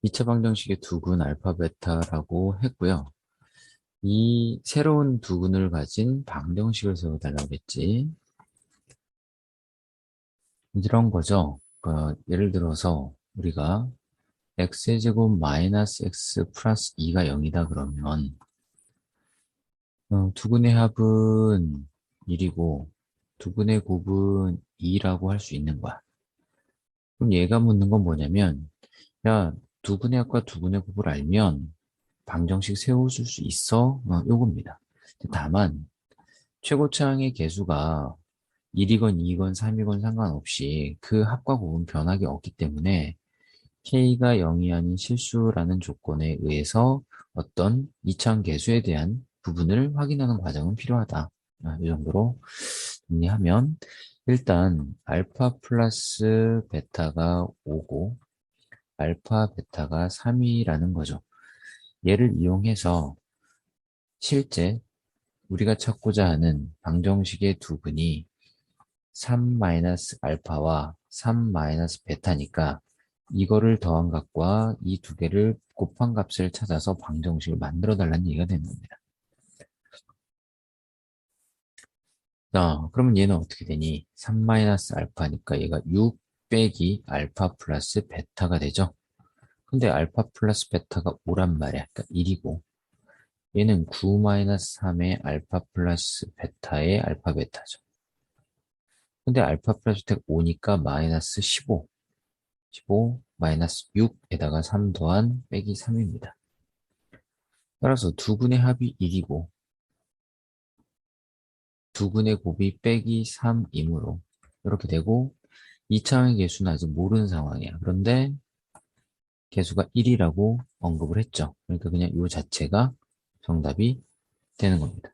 2차 방정식의 두근 알파 베타라고 했고요. 이 새로운 두근을 가진 방정식을 세워달라고 했지. 이런 거죠. 그러니까 예를 들어서 우리가 x제곱 마이너스 x 플러스 2가 0이다 그러면 두근의 합은 1이고 두근의 곱은 2라고 할 수 있는 거야. 그럼 얘가 묻는 건 뭐냐면 야, 두근의 합과 두근의 곱을 알면 방정식 세워줄 수 있어? 요겁니다. 다만 최고차항의 개수가 1이건 2이건 3이건 상관없이 그 합과 곱은 변하기 없기 때문에 K가 0이 아닌 실수라는 조건에 의해서 어떤 이차항 개수에 대한 부분을 확인하는 과정은 필요하다. 이 정도로 정리하면 일단 알파 플러스 베타가 5고 알파 베타가 3이라는 거죠. 얘를 이용해서 실제 우리가 찾고자 하는 방정식의 두근이 3-알파와 3-베타니까 이거를 더한 값과 이 두 개를 곱한 값을 찾아서 방정식을 만들어 달라는 얘기가 되는 겁니다. 자, 그러면 얘는 어떻게 되니? 3-알파니까 얘가 6 빼기 알파 플러스 베타가 되죠? 근데 알파 플러스 베타가 5란 말이야. 그러니까 1이고 얘는 9-3의 알파 플러스 베타의 알파 베타죠. 근데 알파 플러스 베타가 5니까 마이너스 15. 15 마이너스 6에다가 3 더한 빼기 3입니다. 따라서 두근의 합이 1이고 두근의 곱이 빼기 3이므로 이렇게 되고 2차항의 개수는 아직 모르는 상황이야. 그런데 개수가 1이라고 언급을 했죠. 그러니까 그냥 이 자체가 정답이 되는 겁니다.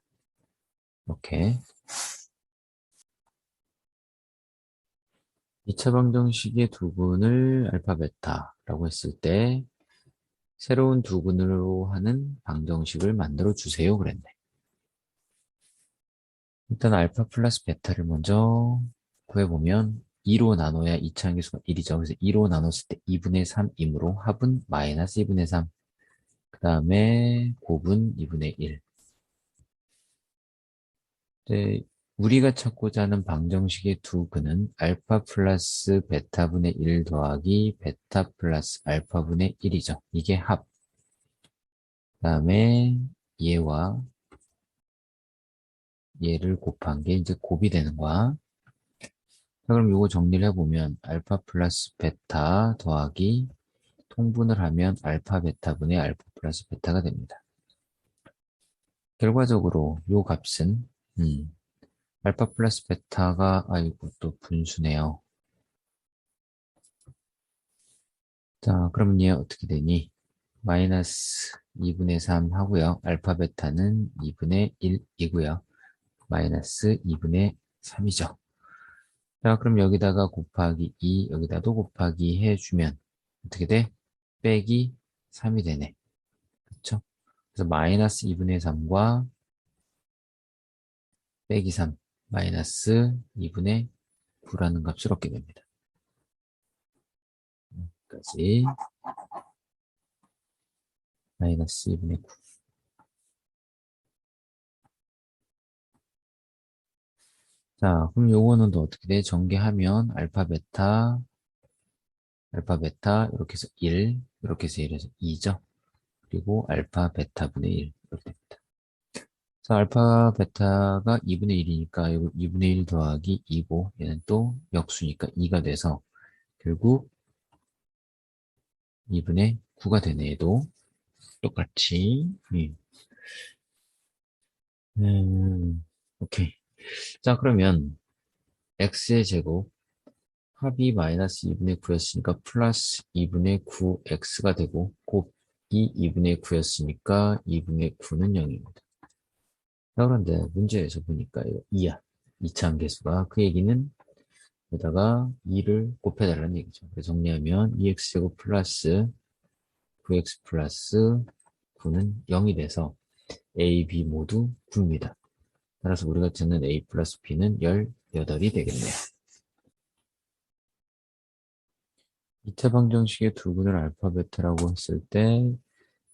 이렇게 2차 방정식의 두근을 알파 베타라고 했을 때 새로운 두근으로 하는 방정식을 만들어 주세요 그랬네. 일단 알파 플러스 베타를 먼저 구해보면 2로 나눠야 이차항 계수가 1이죠. 그래서 2로 나눴을 때 2분의 3이므로 합은 마이너스 2분의 3. 그 다음에 곱은 2분의 1. 이제 우리가 찾고자 하는 방정식의 두 근은 알파 플러스 베타분의 1 더하기 베타 플러스 알파분의 1이죠. 이게 합. 그 다음에 얘와 얘를 곱한 게 이제 곱이 되는 거야. 자, 그럼 이거 정리를 해보면 알파 플러스 베타 더하기 통분을 하면 알파 베타분의 알파 플러스 베타가 됩니다. 결과적으로 이 값은 알파 플러스 베타가 아이고 또 분수네요. 자, 그러면 얘 어떻게 되니? 마이너스 2분의 3 하고요. 알파 베타는 2분의 1이고요. 마이너스 2분의 3이죠. 자, 그럼 여기다가 곱하기 2, 여기다도 곱하기 해주면 어떻게 돼? 빼기 3이 되네. 그쵸? 그래서 마이너스 2분의 3과 빼기 3, 마이너스 2분의 9라는 값을 얻게 됩니다. 여기까지 마이너스 2분의 9. 자, 그럼 요거는 또 어떻게 돼? 전개하면 알파, 베타, 이렇게 해서 1, 이렇게 해서 1에서 2죠. 그리고 알파, 베타분의 1, 이렇게 됩니다. 자, 알파, 베타가 2분의 1이니까 2분의 1 더하기 2고, 얘는 또 역수니까 2가 돼서 결국 2분의 9가 되네, 얘도. 똑같이. 오케이. 자, 그러면 x의 제곱 합이 마이너스 2분의 9였으니까 플러스 2분의 9x가 되고 곱이 2분의 9였으니까 2분의 9는 0입니다. 자, 그런데 문제에서 보니까 이거 2야. 이차항 계수가. 그 얘기는 여기다가 2를 곱해달라는 얘기죠. 그래서 정리하면 2x제곱 플러스 9x 플러스 9는 0이 돼서 a, b 모두 9입니다. 따라서 우리가 찾는 a 플러스 b는 18이 되겠네요. 2차 방정식의 두근을 알파 베타라고 했을 때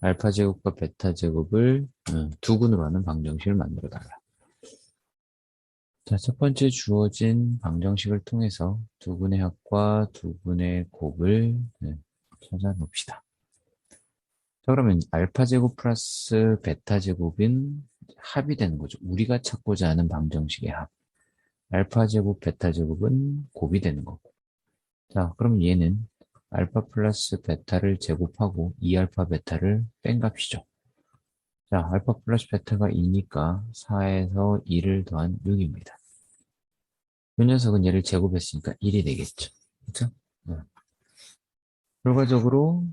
알파 제곱과 베타 제곱을 두근으로 하는 방정식을 만들어 달라. 자, 첫 번째 주어진 방정식을 통해서 두근의 합과 두근의 곱을 찾아 봅시다. 자, 그러면 알파 제곱 플러스 베타 제곱인 합이 되는 거죠. 우리가 찾고자 하는 방정식의 합. 알파 제곱 베타 제곱은 곱이 되는 거고. 자, 그럼 얘는 알파 플러스 베타를 제곱하고 2알파 베타를 뺀 값이죠. 자, 알파 플러스 베타가 2니까 4에서 2를 더한 6입니다. 이 녀석은 얘를 제곱했으니까 1이 되겠죠. 그쵸? 결과적으로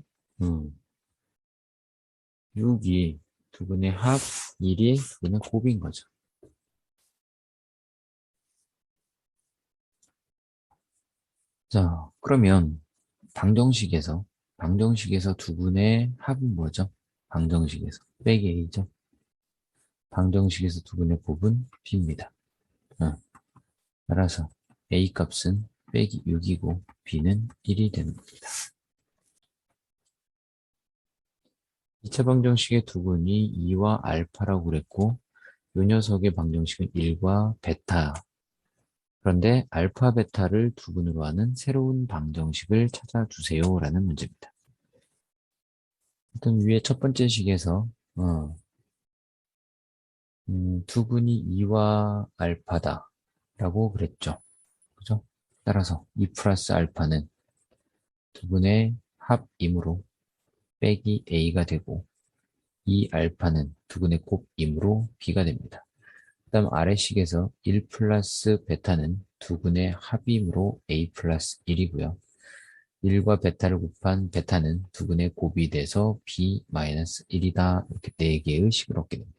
6이 두분의 합, 1이 두분의 곱인 거죠. 자, 그러면 방정식에서 두분의 합은 뭐죠? 방정식에서 빼기 A죠. 방정식에서 두분의 곱은 B입니다. 따라서 A 값은 빼기 6이고 B는 1이 되는 겁니다. 2차 방정식의 두분이 2와 알파라고 그랬고 이 녀석의 방정식은 1과 베타. 그런데 알파 베타를 두분으로 하는 새로운 방정식을 찾아주세요 라는 문제입니다. 일단 위에 첫 번째 식에서 두분이 2와 알파다 라고 그랬죠. 그죠? 따라서 2 플러스 알파는 두분의 합이므로 빼기 A가 되고 2 알파는 두분의 곱이므로 B가 됩니다. 그 다음 아래식에서 1 플러스 베타는 두분의 합이므로 A 플러스 1이고요. 1과 베타를 곱한 베타는 두분의 곱이 돼서 B 마이너스 1이다. 이렇게 4개의 식을 얻게 됩니다.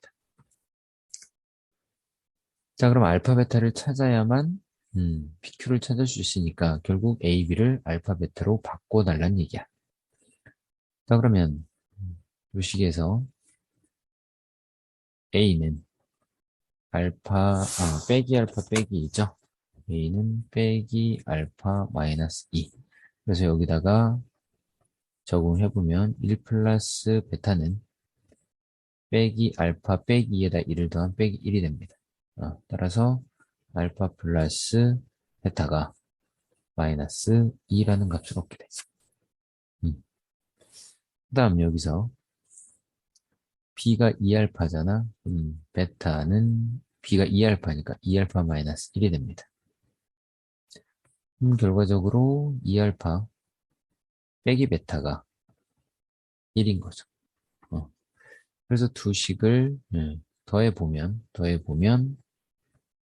자, 그럼 알파 베타를 찾아야만 PQ를 찾을 수 있으니까 결국 A, B를 알파 베타로 바꿔달라는 얘기야. 자, 그러면 이 식에서 A는 빼기 알파 빼기 2죠. A는 빼기 알파 마이너스 2. 그래서 여기다가 적용해보면 1 플러스 베타는 빼기 알파 빼기 2에다 1을 더한 빼기 1이 됩니다. 따라서 알파 플러스 베타가 마이너스 2라는 값을 얻게 돼. 그 다음 여기서 B가 2알파잖아. 베타는 B가 2알파니까 2알파 마이너스 1이 됩니다. 결과적으로 2알파 빼기 베타가 1인 거죠. 그래서 두 식을 더해보면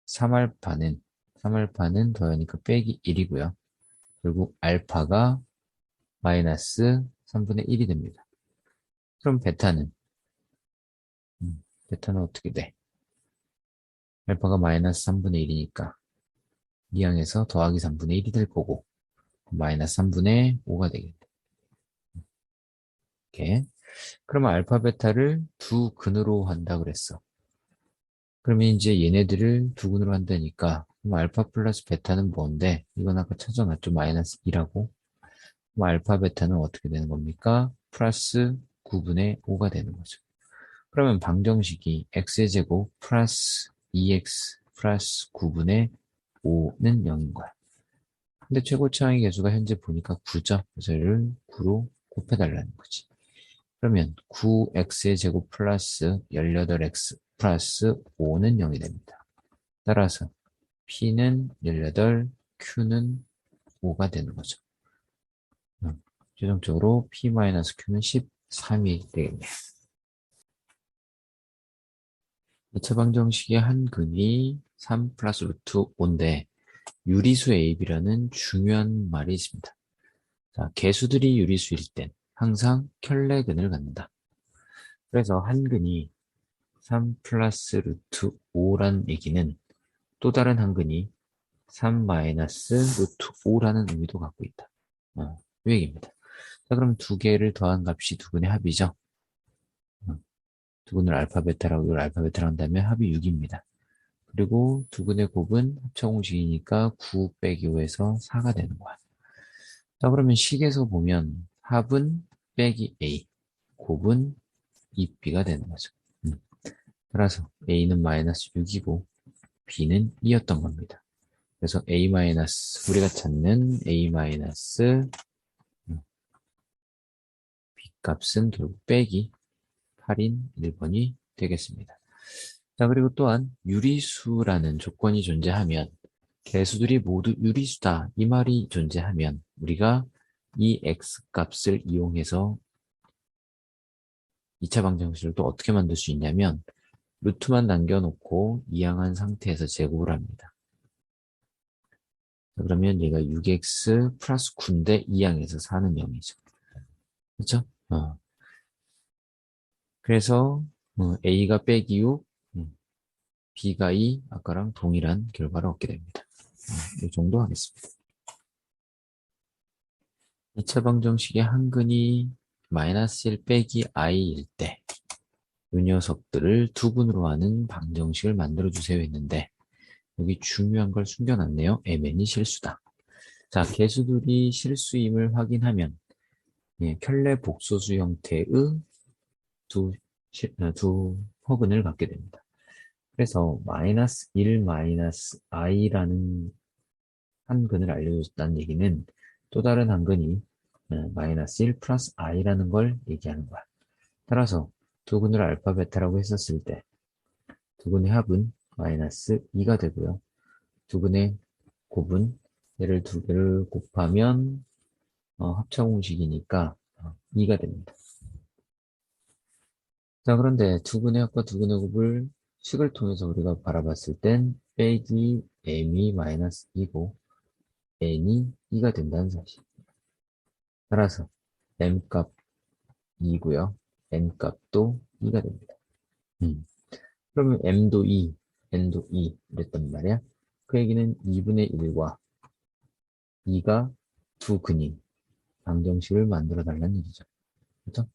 3알파는 더하니까 빼기 1이고요. 결국 알파가 마이너스 3분의 1이 됩니다. 그럼 베타는 어떻게 돼? 알파가 마이너스 3분의 1이니까 이 항에서 더하기 3분의 1이 될 거고 마이너스 3분의 5가 되겠네. 이렇게. 그러면 알파 베타를 두 근으로 한다 그랬어. 그러면 이제 얘네들을 두 근으로 한다니까 그럼 알파 플러스 베타는 뭔데? 이건 아까 찾아놨죠. 마이너스 2라고. 그럼 알파 베타는 어떻게 되는 겁니까? 플러스 9분의 5가 되는 거죠. 그러면 방정식이 x제곱 플러스 2x 플러스 9분의 5는 0인 거야. 근데 최고차항의 개수가 현재 보니까 9죠. 그래서 얘를 9로 곱해달라는 거지. 그러면 9x의 제곱 플러스 18x 플러스 5는 0이 됩니다. 따라서 p는 18, q는 5가 되는 거죠. 최종적으로 p-q는 13이 되겠네요. 2차 방정식의 한 근이 3 플러스 루트 5인데 유리수 AB라는 중요한 말이 있습니다. 자, 개수들이 유리수일 땐 항상 켤레근을 갖는다. 그래서 한 근이 3 플러스 루트 5라는 얘기는 또 다른 한 근이 3 마이너스 루트 5라는 의미도 갖고 있다. 이 얘기입니다. 자, 그럼 두 개를 더한 값이 두 근의 합이죠. 두 근을 알파 베타라고 이걸 알파 베타라고 한다면 합이 6입니다. 그리고 두 근의 곱은 합쳐 공식이니까 9 빼기 5에서 4가 되는 거야. 자, 그러면 식에서 보면 합은 빼기 A, 곱은 2B가 되는 거죠. 따라서 A는 마이너스 6이고 B는 2였던 겁니다. 그래서 A 마이너스, 우리가 찾는 A 마이너스 B 값은 결국 빼기 8인 1번이 되겠습니다. 자, 그리고 또한 유리수라는 조건이 존재하면 개수들이 모두 유리수다. 이 말이 존재하면 우리가 이 x 값을 이용해서 2차 방정식을 또 어떻게 만들 수 있냐면 루트만 남겨놓고 이항한 상태에서 제곱을 합니다. 자, 그러면 얘가 6x 플러스 9인데 이항에서 4는 0이죠. 그렇죠? 그래서 a가 빼기 6, b가 2, 아까랑 동일한 결과를 얻게 됩니다. 이 정도 하겠습니다. 2차 방정식의 한근이 마이너스 1 빼기 i일 때 이 녀석들을 두근으로 하는 방정식을 만들어주세요 했는데 여기 중요한 걸 숨겨놨네요. mn이 실수다. 자, 개수들이 실수임을 확인하면 켤레 복소수 형태의 두 허근을 갖게 됩니다. 그래서 마이너스 1 마이너스 i라는 한근을 알려줬다는 얘기는 또 다른 한근이 마이너스 1 플러스 i라는 걸 얘기하는 거야. 따라서 두근을 알파 베타라고 했었을 때 두근의 합은 마이너스 2가 되고요. 두근의 곱은 얘를 두 개를 곱하면 합차 공식이니까 2가 됩니다. 자, 그런데 두근의 합과 두근의 곱을 식을 통해서 우리가 바라봤을 땐 빼기 m이 마이너스 2고 n이 2가 된다는 사실. 따라서 m값 2고요. n값도 2가 됩니다. 그러면 m도 2, n도 2 이랬단 말이야. 그 얘기는 2분의 1과 2가 두 근인 방정식을 만들어 달라는 얘기죠. 그렇죠?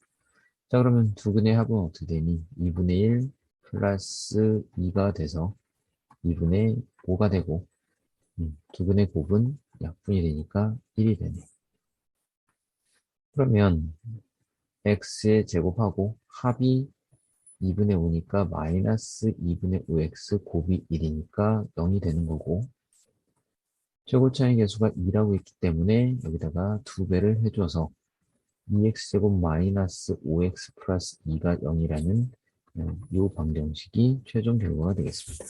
자, 그러면 두 근의 합은 어떻게 되니? 2분의 1 플러스 2가 돼서 2분의 5가 되고 두 근의 곱은 약분이 되니까 1이 되네. 그러면 x의 제곱하고 합이 2분의 5니까 마이너스 2분의 5x 곱이 1이니까 0이 되는 거고 최고차의 개수가 2라고 했기 때문에 여기다가 2배를 해줘서 2x제곱 마이너스 5x 플러스 2가 0이라는 이 방정식이 최종 결과가 되겠습니다.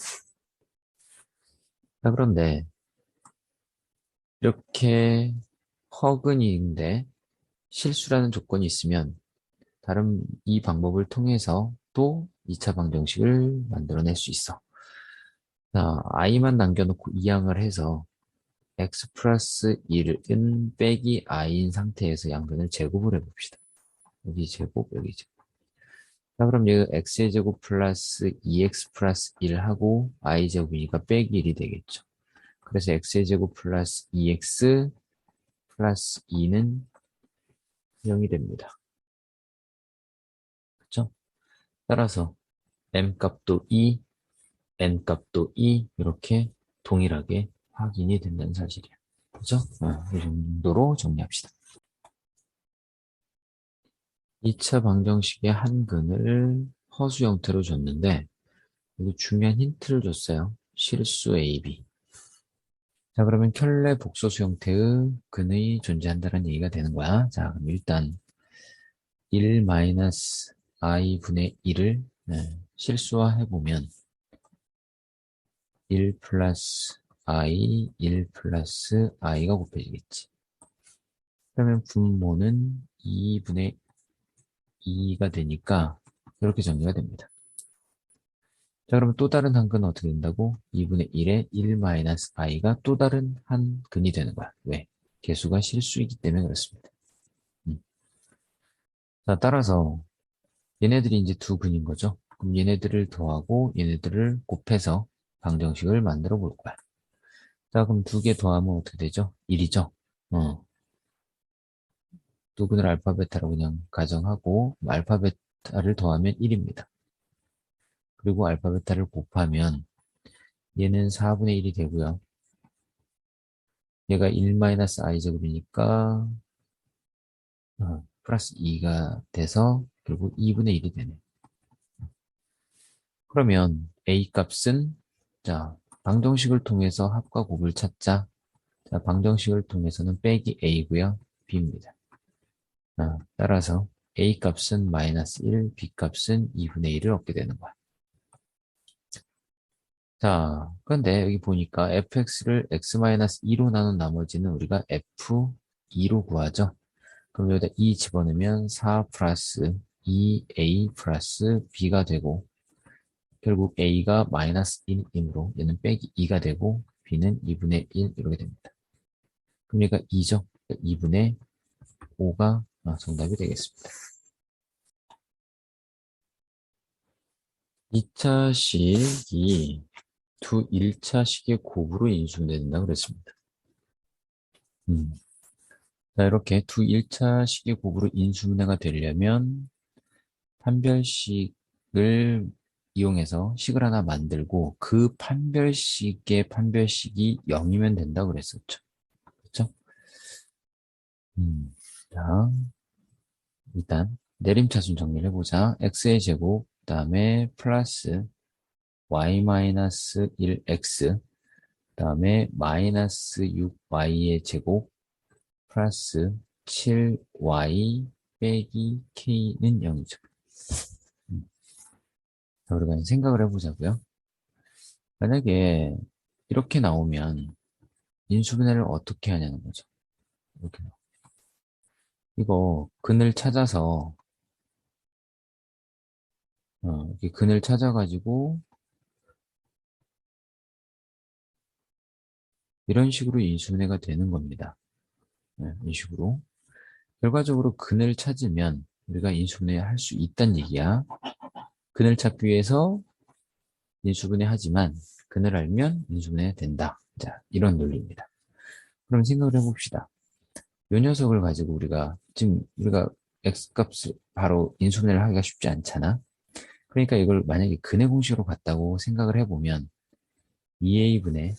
자, 그런데 이렇게 허근인데 실수라는 조건이 있으면 다른 이 방법을 통해서 또 2차 방정식을 만들어낼 수 있어. 자, i만 남겨놓고 이항을 해서 x 플러스 1은 빼기 i인 상태에서 양변을 제곱을 해봅시다. 여기 제곱, 여기 제곱. 자, 그럼 여기 x의 제곱 플러스 2x 플러스 1하고 i 제곱이니까 빼기 1이 되겠죠. 그래서 x의 제곱 플러스 2x 플러스 2는 0이 됩니다. 그렇죠? 따라서 m 값도 2, n 값도 2 이렇게 동일하게 확인이 된다는 사실이야. 그죠? 이 정도로 정리합시다. 2차 방정식의 한 근을 허수 형태로 줬는데 여기 중요한 힌트를 줬어요. 실수 AB. 자, 그러면 켤레 복소수 형태의 근이 존재한다는 얘기가 되는 거야. 자, 그럼 일단 1-i분의 1을 실수화해보면 1 플러스 i, 1 플러스 i가 곱해지겠지. 그러면 분모는 2분의 2가 되니까 이렇게 정리가 됩니다. 자, 그러면 또 다른 한 근은 어떻게 된다고? 2분의 1에 1 마이너스 i가 또 다른 한 근이 되는 거야. 왜? 개수가 실수이기 때문에 그렇습니다. 자, 따라서 얘네들이 이제 두 근인 거죠. 그럼 얘네들을 더하고 얘네들을 곱해서 방정식을 만들어 볼 거야. 자, 그럼 두 개 더하면 어떻게 되죠? 1이죠? 두 근을 알파, 베타로 그냥 가정하고 알파, 베타를 더하면 1입니다. 그리고 알파, 베타를 곱하면 얘는 4분의 1이 되고요. 얘가 1 마이너스 i 제곱이니까 플러스 2가 돼서 결국 2분의 1이 되네. 그러면 a 값은 자 방정식을 통해서 합과 곱을 찾자. 자, 방정식을 통해서는 빼기 a고요. b입니다. 따라서 a 값은 마이너스 1, b 값은 2분의 1을 얻게 되는 거야. 자, 그런데 여기 보니까 fx를 x-2로 나눈 나머지는 우리가 f2로 구하죠. 그럼 여기다 2 집어넣으면 4 플러스 2a 플러스 b가 되고 결국 a가 마이너스 1이므로 얘는 빼기 2가 되고 b는 2분의 1 이렇게 됩니다. 그럼 얘가 2죠. 2분의 5가 정답이 되겠습니다. 2차식이 두 1차식의 곱으로 인수된다고 그랬습니다. 자, 이렇게 두 1차식의 곱으로 인수분해가 되려면 판별식을 이용해서 식을 하나 만들고 그 판별식의 판별식이 0이면 된다고 그랬었죠. 그렇죠? 자, 일단 내림차순 정리를 해보자. x의 제곱, 그 다음에 플러스 y-1x, 그 다음에 마이너스 6y의 제곱, 플러스 7y 빼기 k는 0이죠. 자, 우리가 생각을 해보자고요. 만약에 이렇게 나오면 인수분해를 어떻게 하냐는 거죠. 이렇게 이거 근을 찾아서 이렇게 근을 찾아가지고 이런 식으로 인수분해가 되는 겁니다. 네, 이 식으로 결과적으로 근을 찾으면 우리가 인수분해 할 수 있다는 얘기야. 근을 찾기 위해서 인수분해 하지만 근을 알면 인수분해 된다. 자, 이런 논리입니다. 그럼 생각을 해봅시다. 이 녀석을 가지고 우리가 x값을 바로 인수분해를 하기가 쉽지 않잖아. 그러니까 이걸 만약에 근의 공식으로 갔다고 생각을 해보면 2a분의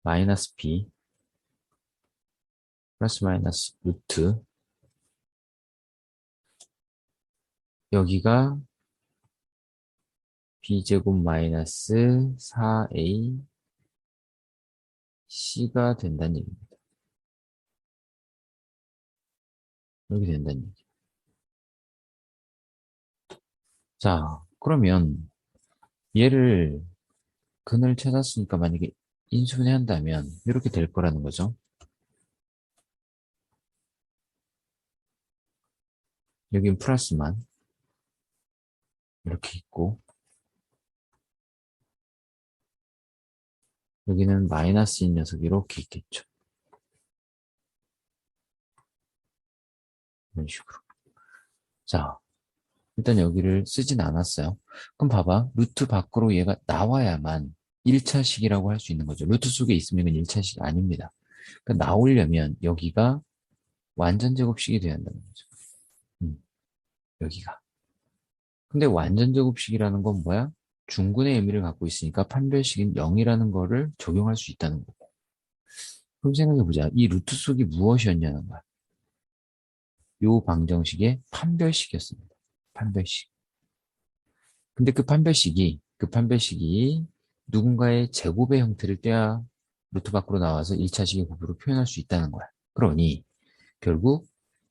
마이너스 b 플러스 마이너스 루트 여기가 b제곱 마이너스 4a c가 된다는 얘기입니다. 이렇게 된다는 얘기. 자, 그러면 얘를 근을 찾았으니까 만약에 인수분해 한다면 이렇게 될 거라는 거죠. 여긴 플러스만 이렇게 있고 여기는 마이너스인 녀석이 이렇게 있겠죠. 이런 식으로. 자, 일단 여기를 쓰진 않았어요. 그럼 봐봐. 루트 밖으로 얘가 나와야만 1차식이라고 할 수 있는 거죠. 루트 속에 있으면 이건 1차식이 아닙니다. 그러니까 나오려면 여기가 완전 제곱식이 돼야 한다는 거죠. 여기가. 근데 완전 제곱식이라는 건 뭐야? 중근의 의미를 갖고 있으니까 판별식인 0이라는 거를 적용할 수 있다는 거고. 그럼 생각해보자. 이 루트 속이 무엇이었냐는 거야. 요 방정식의 판별식이었습니다. 판별식. 근데 그 판별식이 누군가의 제곱의 형태를 떼야 루트 밖으로 나와서 1차식의 곱으로 표현할 수 있다는 거야. 그러니 결국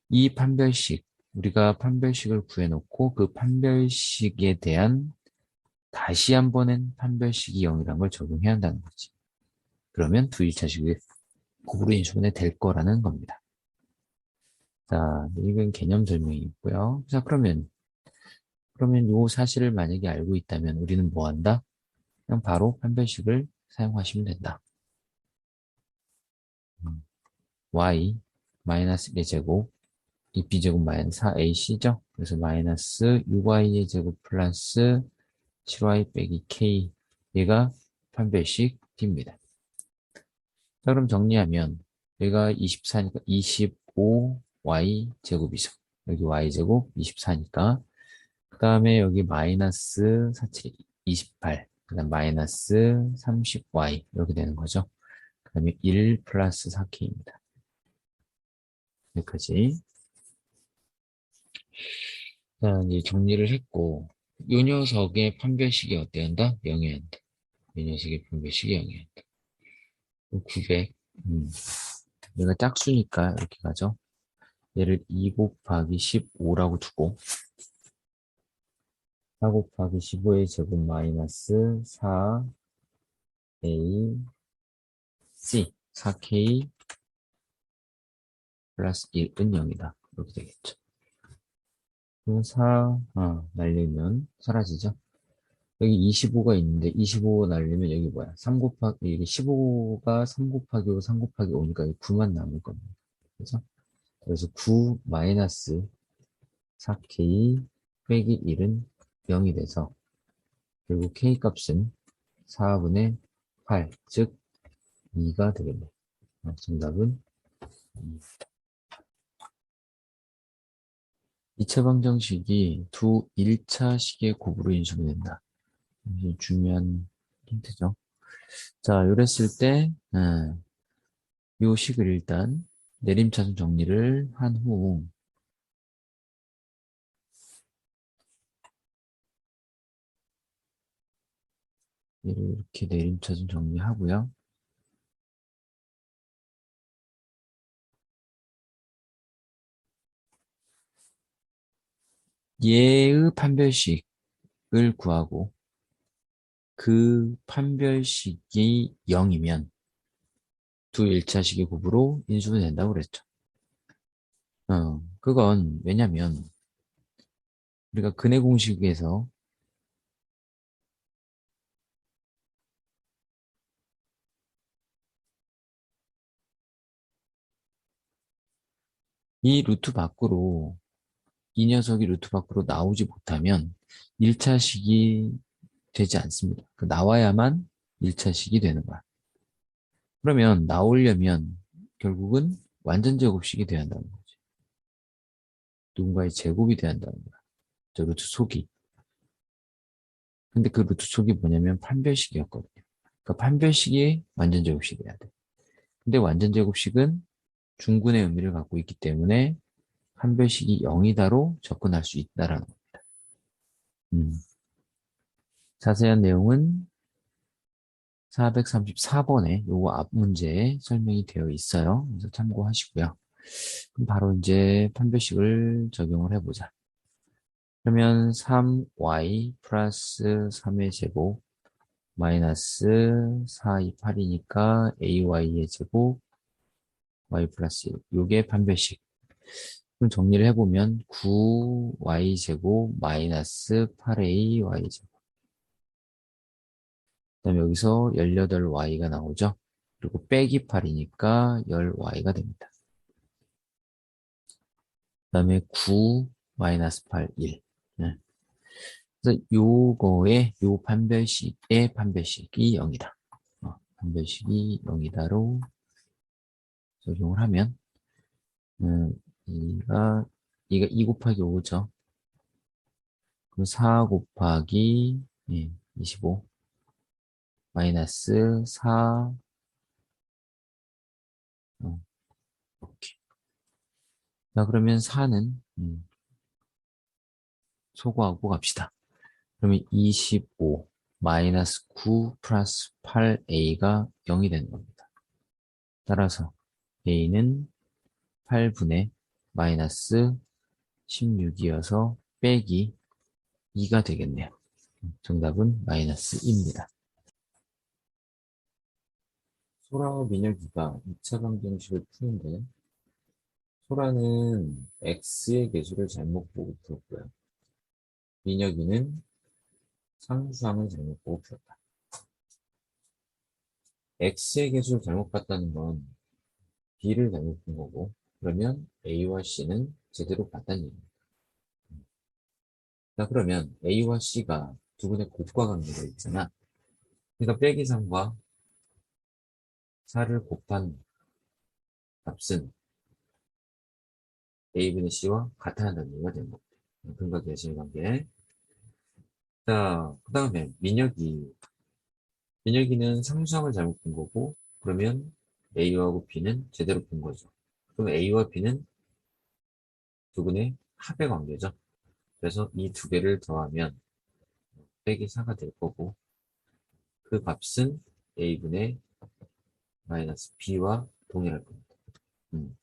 이 판별식, 우리가 판별식을 구해놓고 그 판별식에 대한 다시 한 번은 판별식이 0이라는 걸 적용해야 한다는 거지. 그러면 두 1차식의 곱으로 인수분해 될 거라는 겁니다. 자, 이건 개념 설명이 있고요. 자, 그러면 요 사실을 만약에 알고 있다면 우리는 뭐 한다? 그냥 바로 판별식을 사용하시면 된다. y 마이너스 1의 제곱 이 b제곱 마이너스 4ac죠? 그래서 마이너스 6y의 제곱 플러스 7y 빼기 k 얘가 판별식 d입니다. 자, 그럼 정리하면 얘가 24니까 25y 제곱이죠. 여기 y 제곱 24니까 그 다음에 여기 마이너스 4, 7, 28 그 다음 마이너스 30y 이렇게 되는 거죠. 그 다음에 1 플러스 4k입니다. 여기까지. 자, 이제 정리를 했고, 요 녀석의 판별식이 어때야 한다? 0이어야 한다. 이 녀석의 판별식이 0이어야 한다. 900. 얘가 짝수니까 이렇게 가죠. 얘를 2 곱하기 15라고 두고, 4 곱하기 15의 제곱 마이너스 4a, c, 4k 플러스 1은 0이다. 이렇게 되겠죠. 그럼 4, 날리면 사라지죠. 여기 25가 있는데 25 날리면 여기 뭐야? 3 곱하기, 이게 15가 3 곱하기 5, 3 곱하기 5니까 9만 남을 겁니다. 그죠? 그래서 9 마이너스 4k 빼기 1은 0이 돼서 결국 k 값은 4분의 8, 즉 2가 되겠네요. 정답은 2. 2차 방정식이 두 1차 식의 곱으로 인수된다. 이게 중요한 힌트죠. 자, 이랬을 때, 요 식을 일단 내림차순 정리를 한 후, 얘를 이렇게 내림차순 정리하고요. 얘의 판별식을 구하고 그 판별식이 0이면 두 1차식의 곱으로 인수가 된다고 그랬죠. 그건 왜냐면 우리가 근해 공식에서 이 루트 밖으로 이 녀석이 루트 밖으로 나오지 못하면 1차식이 되지 않습니다. 나와야만 1차식이 되는 거야. 그러면 나오려면 결국은 완전 제곱식이 돼야 한다는 거지. 누군가의 제곱이 돼야 한다는 거야. 저 루트 속이. 근데 그 루트 속이 뭐냐면 판별식이었거든요. 그러니까 판별식이 완전 제곱식이 돼야 돼. 근데 완전 제곱식은 중근의 의미를 갖고 있기 때문에 판별식이 0이다로 접근할 수 있다라는 거. 음. 자세한 내용은 434번에 요거 앞 문제에 설명이 되어 있어요. 그래서 참고하시고요. 그럼 바로 이제 판별식을 적용을 해보자. 그러면 3y 플러스 3의 제곱 마이너스 4, 2, 8이니까 ay의 제곱 y 플러스 1. 요게 판별식. 그럼 정리를 해보면 9y 제곱 마이너스 8ay 제곱. 그다음 여기서 18y가 나오죠. 그리고 빼기 8이니까 10y가 됩니다. 그다음에 9 마이너스 8, 1. 네. 그래서 요거의 요 판별식의 판별식이 0이다. 판별식이 0이다로 적용을 하면 이가 2 곱하기 5죠. 그럼 4 곱하기 25 마이너스 4 이렇게. 자, 그러면 4는 소거하고 갑시다. 그러면 25 마이너스 9 플러스 8a가 0이 되는 겁니다. 따라서 a는 8분의 마이너스 16이어서 빼기 2가 되겠네요. 정답은 마이너스입니다. 소라와 민혁이가 2차 방정식을 푸는데 소라는 x의 개수를 잘못 보고 풀었고요. 민혁이는 상수항을 잘못 보고 풀었다. x의 개수를 잘못 봤다는 건 b를 잘못 본 거고 그러면 a와 c는 제대로 봤다는 얘기입니다. 자, 그러면 a와 c가 두 분의 곱과 관계가 있잖아. 그러니까 빼기 3과 4를 곱한 값은 a분의 c와 같아야 한다는 얘기가 되는 겁니다. 근과 계수의 관계. 자, 그 다음에 민혁이 민혁이는 상수항을 잘못 본 거고, 그러면 A하고 B는 제대로 본 거죠. 그럼 A와 B는 두 분의 합의 관계죠. 그래서 이 두 개를 더하면 빼기 4가 될 거고, 그 값은 A분의 마이너스 B와 동일할 겁니다. 음.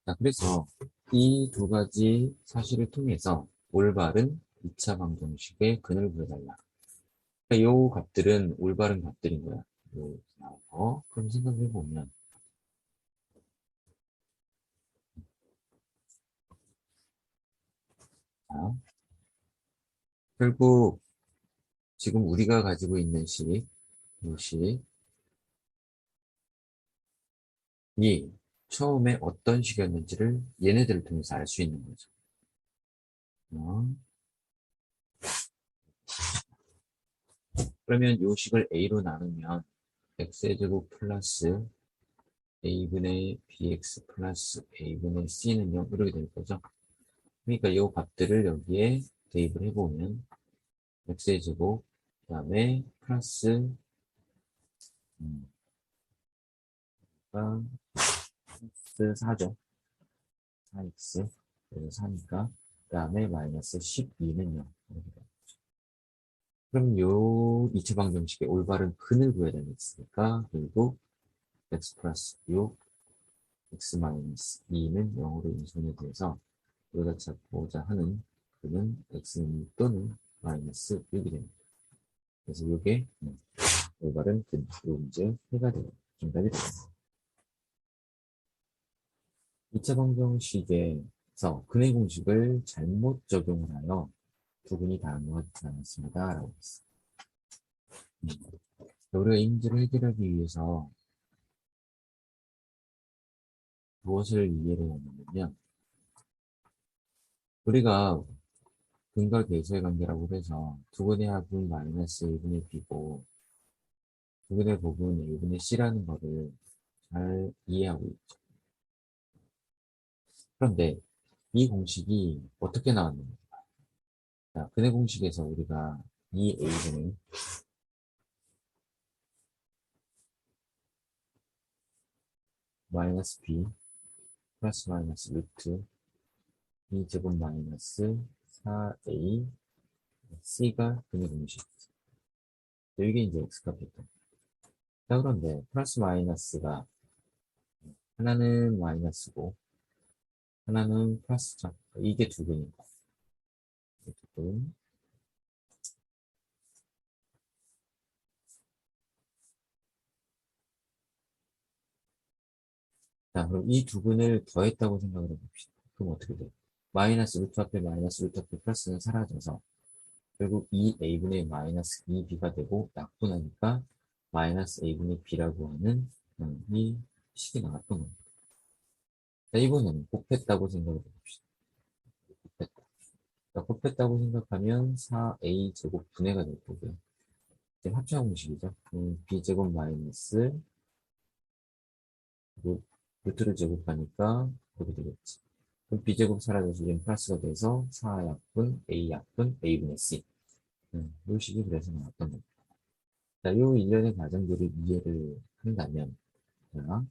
자, 그래서 이 두 가지 사실을 통해서 올바른 2차 방정식의 근을 구해달라. 그러니까 요 값들은 올바른 값들인 거야. 요 나온 거. 그럼 생각해보면, 자, 결국 지금 우리가 가지고 있는 식, 요 식이 처음에 어떤 식이었는지를 얘네들을 통해서 알 수 있는 거죠. 어, 그러면 요 식을 A로 나누면 x제곱 플러스 a분의 bx 플러스 a분의 c는 0 이렇게 될 거죠. 그러니까 이 값들을 여기에 대입을 해보면 x의 제곱 그 다음에 플러스 음, 플러스 4죠. 4x 그래서 4니까 그 다음에 마이너스 12는 0 이렇게 돼요. 그럼 요 이차 방정식의 올바른 근을 구해야 되겠으니까 결국 x 플러스 6 x 마이너스 2는 0으로 인수분해 돼서 우리가 찾고자 하는 그는 x는 6 또는 마이너스 6이 됩니다. 그래서 이게 올바른 근, 요 문제 해가 되고 정답이 됩니다. 2차 방정식에서 근의 공식을 잘못 적용을 하여 두 근이 다른 것 같지 않았습니다. 라고 했어요. 우리가 이 문제를 해결하기 위해서 무엇을 이해를 하냐면요. 우리가 근과 계수의 관계라고 해서 두 근의 합은 마이너스 1분의 b고 두 근의 곱은 1분의 c라는 거를 잘 이해하고 있죠. 그런데 이 공식이 어떻게 나왔는가? 자, 근의 공식에서 우리가 이 a분의 마이너스 b 플러스 마이너스 루트 b 제곱 마이너스 4a c가 근의 공식이죠. 이게 이제 x값이죠. 자, 그런데 플러스 마이너스가 하나는 마이너스고 하나는 플러스죠. 이게 두 근이고 두 근. 자, 그럼 이 두 근을 더했다고 생각을 해봅시다. 그럼 어떻게 돼요? 마이너스 루트 앞에 마이너스 루트 앞에 플러스는 사라져서 결국 2a분의 마이너스 2b가 되고 약분하니까 마이너스 a분의 b라고 하는 이 식이 나왔던 겁니다. 자, 이번에는 곱했다고 생각을 해봅시다. 곱했다. 자, 곱했다고 생각하면 4a 제곱 분해가 될 거고요. 이제 합차 공식이죠. b제곱 마이너스 루- 루트를 제곱하니까 그렇게 되겠지. 그럼 b제곱 사라져서 얘는 플러스가 돼서 4약분 a약분 a분의 c. 이 식이 그래서 나왔던 겁니다. 자, 요 일련의 과정들을 이해를 한다면 자,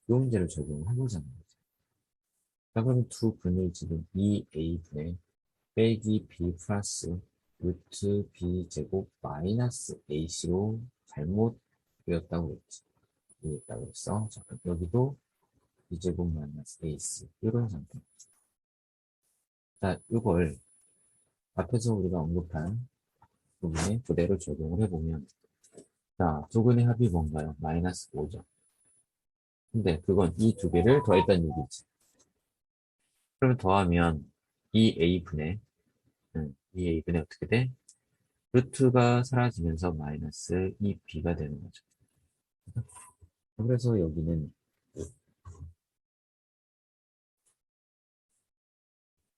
이 문제를 적용해보자는 거죠. 자, 그럼 두 분을 지금 2a분의 빼기 b 플러스 루트 b 제곱 마이너스 ac로 잘못 그렸다고 했지. 이랬다고 했어. 자, 그럼 여기도 b 제곱 마이너스 ac 이런 상태. 자, 이걸 앞에서 우리가 언급한 부분에 그대로 적용을 해보면 자, 두 근의 합이 뭔가요? 마이너스 5죠. 근데 그건 이 두 개를 더했다는 얘기지. 그러면 더하면 2a분의 2a분의 어떻게 돼? 루트가 사라지면서 마이너스 2b가 되는 거죠. 그래서 여기는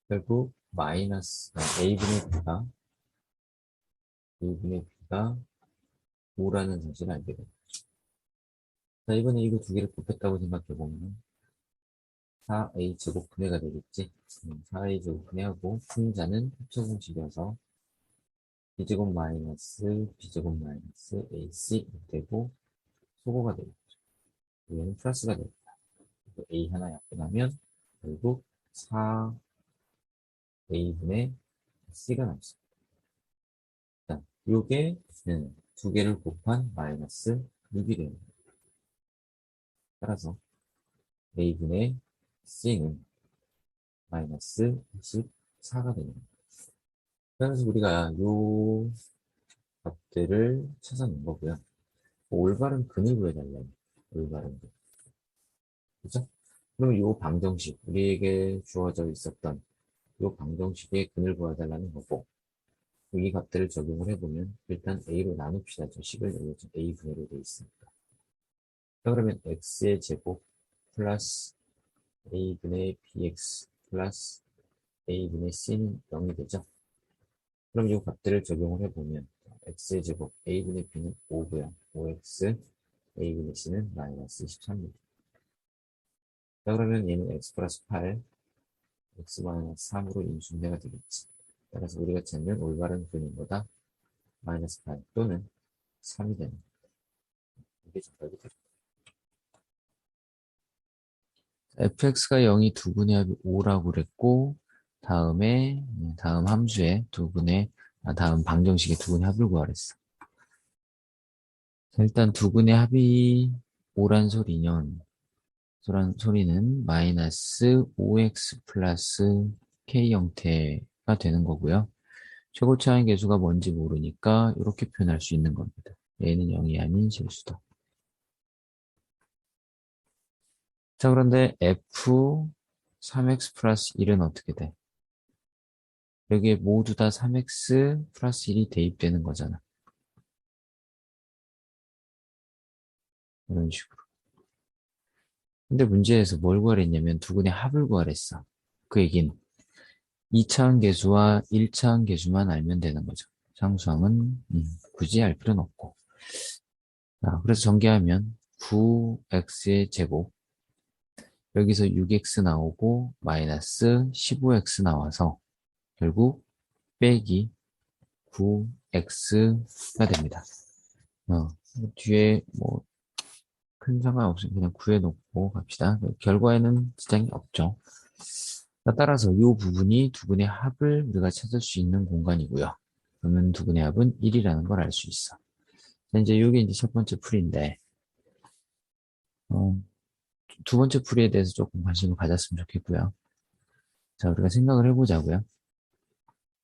결국 마이너스 a분의 b가 5라는 사실을 알게 됩니다. 자, 이번에 이거 두 개를 곱했다고 생각해보면 4a 제곱 분해가 되겠지. 4a 제곱 분해하고 분자는 합쳐 공식이어서 b제곱 마이너스 b제곱 마이너스 ac 되고 소거가 되고 얘는 플러스가 됩니다. a 하나 약분하면 결국 4a분의 c가 남습니다. 자, 요게 두 개를 곱한 마이너스 6이 됩니다. 따라서 a분의 c는 마이너스 24가 됩니다. 그래서 우리가 요 값들을 찾아낸 거고요. 올바른 근을 구해달라요. 올바른 근. 그죠? 그럼 요 방정식, 우리에게 주어져 있었던 요 방정식의 근을 구해달라는 거고, 이 값들을 적용을 해보면, 일단 a로 나눕시다. 저 식을 여기 a분의로 되어 있습니다. 자, 그러면 x의 제곱 플러스 a분의 bx 플러스 a분의 c는 0이 되죠? 그럼 이 값들을 적용을 해보면 x의 제곱 a분의 b는 5고요. 5x a분의 c는 마이너스 13입니다. 자, 그러면 얘는 x 플러스 8, x 마이너스 3으로 인수분해가 되겠지. 따라서 우리가 찾는 올바른 근인보다 마이너스 8 또는 3이 되는 이게 정답이 되죠. fx가 0이 두 분의 합이 5라고 그랬고 다음 함수의 다음 방정식의 두 분의 합을 구하랬어. 자, 일단 두 분의 합이 5란 소리는 마이너스 5x 플러스 k 형태가 되는 거고요. 최고차항 계수가 뭔지 모르니까 이렇게 표현할 수 있는 겁니다. 얘는 0이 아닌 실수다. 자, 그런데 f 3x 플러스 1은 어떻게 돼? 여기에 모두 다 3x 플러스 1이 대입되는 거잖아. 이런 식으로. 근데 문제에서 뭘 구하랬냐면 두근의 합을 구하랬어. 그 얘긴 2차항 계수와 1차항 계수만 알면 되는 거죠. 상수항은 굳이 알 필요는 없고. 자, 그래서 전개하면 9x의 제곱 여기서 6x 나오고 마이너스 15x 나와서 결국 빼기 9x가 됩니다. 뒤에 뭐 큰 상관없으면 그냥 구해놓고 갑시다. 결과에는 지장이 없죠. 따라서 이 부분이 두근의 합을 우리가 찾을 수 있는 공간이고요. 그러면 두근의 합은 1이라는 걸 알 수 있어. 자, 이제 이게 첫 번째 풀이인데, 어, 두 번째 풀이에 대해서 조금 관심을 가졌으면 좋겠고요. 자, 우리가 생각을 해보자고요.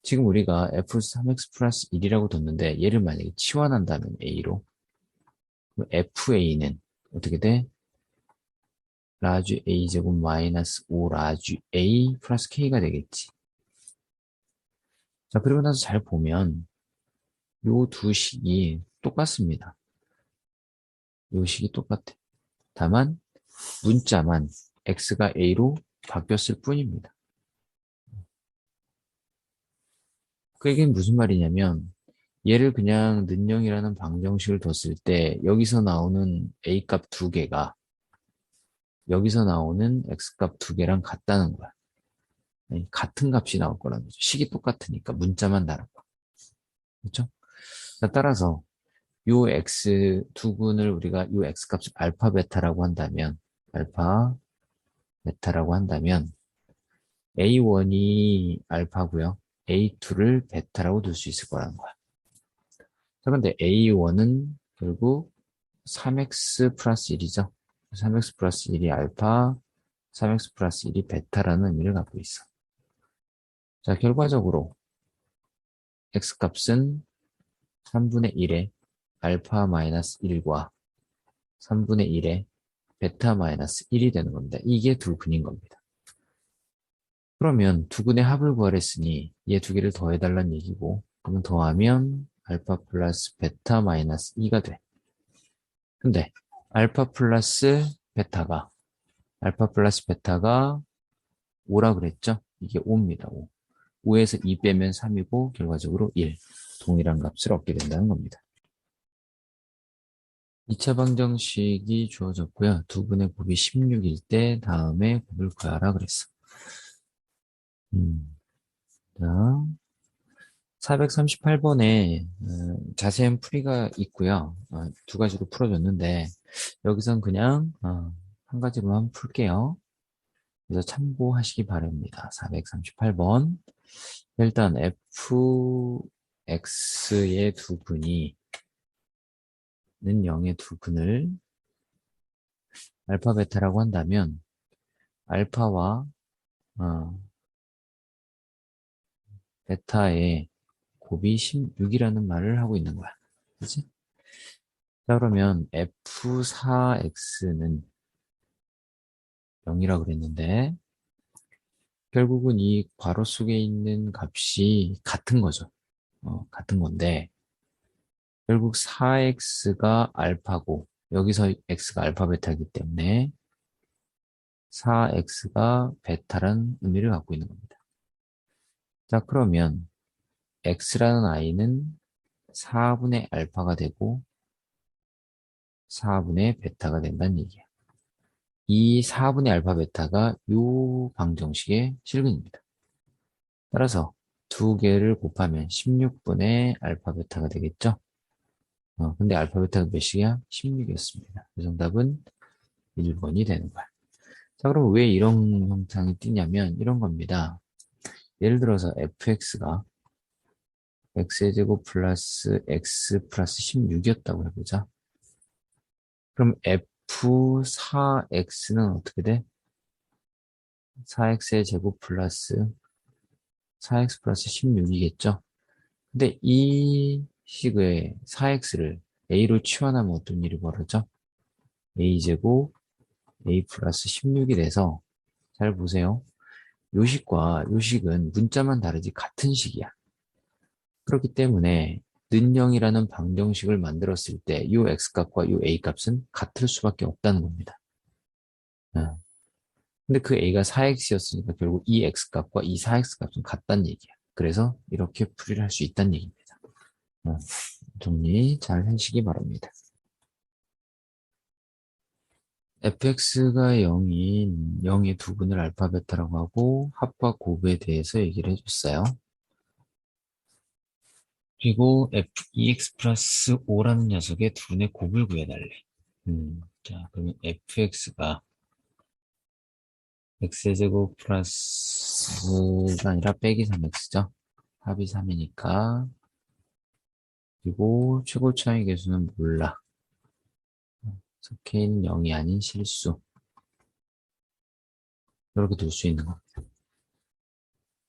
지금 우리가 f3x 플러스 1이라고 뒀는데, 얘를 만약에 치환한다면 a로, 그럼 fa는 어떻게 돼? 라주 a제곱 마이너스 5 라주 a 플러스 k가 되겠지. 자, 그리고 나서 잘 보면 요 두 식이 똑같습니다. 요 식이 똑같아. 다만 문자만 x가 a로 바뀌었을 뿐입니다. 그 얘기는 무슨 말이냐면 얘를 그냥 는영이라는 방정식을 뒀을 때 여기서 나오는 a 값 두 개가 여기서 나오는 x 값 두 개랑 같다는 거야. 아니, 같은 값이 나올 거라는 거죠. 식이 똑같으니까 문자만 다른 거. 그렇죠? 따라서 요 x 두근을 우리가 요 x 값을 알파 베타라고 한다면 알파 베타라고 한다면 A1이 알파고요. A2를 베타라고 둘 수 있을 거라는 거야. 자, 근데 A1은 결국 3x 플러스 1이죠. 3x 플러스 1이 알파, 3x 플러스 1이 베타라는 의미를 갖고 있어. 자, 결과적으로 x값은 3분의 1에 알파 마이너스 1과 3분의 1에 베타 마이너스 1이 되는 겁니다. 이게 두근인 겁니다. 그러면 두근의 합을 구하랬으니 얘 두 개를 더해달라는 얘기고 그러면 더하면 알파 플러스 베타 마이너스 2가 돼. 근데 알파 플러스 베타가 5라 그랬죠? 이게 5입니다. 5. 5에서 2 빼면 3이고 결과적으로 1. 동일한 값을 얻게 된다는 겁니다. 2차 방정식이 주어졌고요. 두 분의 곱이 16일 때 다음에 곱을 구하라 그랬어. 자, 438번에 자세한 풀이가 있고요. 두 가지로 풀어줬는데 여기선 그냥 한 가지로만 풀게요. 그래서 참고하시기 바랍니다. 438번. 일단 fx의 두 근이 는 0의 두 근을 알파 베타라고 한다면 알파와 어, 베타의 곱이 16이라는 말을 하고 있는 거야. 그치? 자, 그러면 f4x는 0이라고 그랬는데 결국은 이 괄호 속에 있는 값이 같은 거죠. 같은 건데 결국 4x가 알파고 여기서 x가 알파 베타이기 때문에 4x가 베타라는 의미를 갖고 있는 겁니다. 자, 그러면 x라는 i는 4분의 알파가 되고 4분의 베타가 된다는 얘기야. 이 4분의 알파 베타가 요 방정식의 실근입니다. 따라서 두 개를 곱하면 16분의 알파 베타가 되겠죠? 근데 알파 베타가 몇이야? 16이었습니다. 그 정답은 1번이 되는 거야. 자, 그럼 왜 이런 형상이 뜨냐면 이런 겁니다. 예를 들어서 fx가 x의 제곱 플러스 x 플러스 16이었다고 해보자. 그럼 f4x는 어떻게 돼? 4x의 제곱 플러스 4x 플러스 16이겠죠? 근데 이 식의 4x를 a로 치환하면 어떤 일이 벌어져? a제곱 a 플러스 16이 돼서 잘 보세요. 요식과 요식은 문자만 다르지 같은 식이야. 그렇기 때문에 는영이라는 방정식을 만들었을 때 요 x값과 요 a값은 같을 수밖에 없다는 겁니다. 근데 그 a가 4x였으니까 결국 이 x값과 이 4x값은 같다는 얘기야. 그래서 이렇게 풀이를 할 수 있다는 얘기입니다. 정리 잘 하시기 바랍니다. fx가 0인 0의 두분을 알파 베타라고 하고 합과 곱에 대해서 얘기를 해줬어요. 그리고 fx 플러스 5라는 녀석의 두분의 곱을 구해달래. 자, 그러면 fx가 x제곱 플러스가 아니라 빼기 3x죠. 합이 3이니까. 그리고 최고 차이 계수는 몰라. 속해인 0이 아닌 실수. 이렇게 둘 수 있는 거.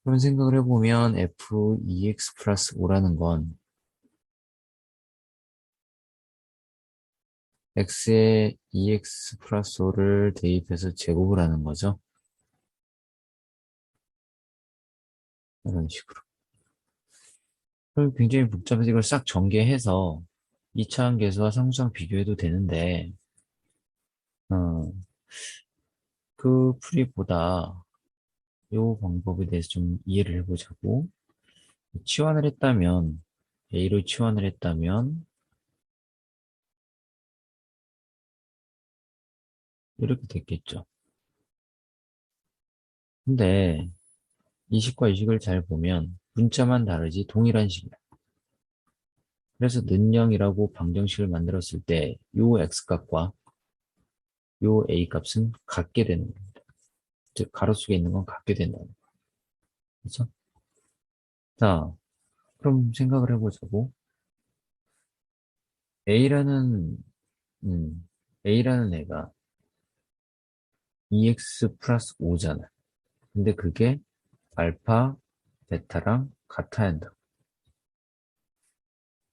그런 생각을 해보면 f2x 플러스 5라는 건 x에 2x 플러스 5를 대입해서 제곱을 하는 거죠. 이런 식으로. 그럼 굉장히 복잡해서 이걸 싹 전개해서 2차원 계수와 상수항 비교해도 되는데, 어, 그 풀이보다 이 방법에 대해서 좀 이해를 해보자고. 치환을 했다면, A로 치환을 했다면, 이렇게 됐겠죠. 근데, 이 식과 이 식을 잘 보면, 문자만 다르지 동일한 식이야. 그래서 는영이라고 방정식을 만들었을 때, 요 x값과 요 a값은 같게 되는 겁니다. 즉, 가로 속에 있는 건 같게 된다는 거죠. 그렇죠? 자, 그럼 생각을 해보자고. A라는, A라는 애가 2x 플러스 5잖아. 근데 그게 알파, 베타랑 같아야 한다.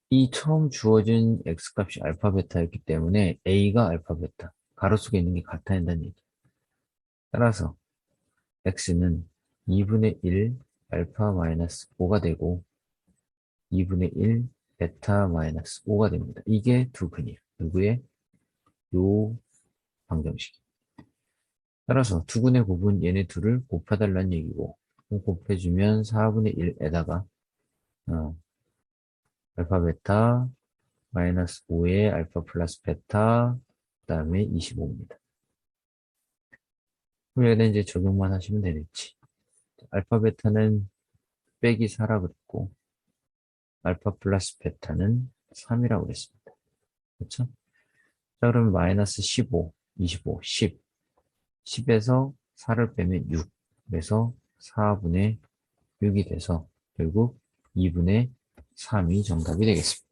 이 처음 주어진 x값이 알파, 베타였기 때문에 A가 알파, 베타. 가로 속에 있는 게 같아야 한다는 얘기. 따라서 x는 2분의 1 알파 마이너스 5가 되고 2분의 1 베타 마이너스 5가 됩니다. 이게 두 근이에요. 누구의? 요 방정식. 따라서 두근의 곱은 얘네 둘을 곱해달라는 얘기고 곱해주면 4분의 1에다가 알파 베타 마이너스 5의 알파 플러스 베타 그 다음에 25입니다. 그럼 여기다 이제 적용만 하시면 되겠지. 알파 베타는 빼기 4라 그랬고 알파 플러스 베타는 3이라고 그랬습니다. 그렇죠? 자, 그러면 마이너스 15, 25, 10. 10에서 4를 빼면 6. 그래서 4분의 6이 돼서 결국 2분의 3이 정답이 되겠습니다.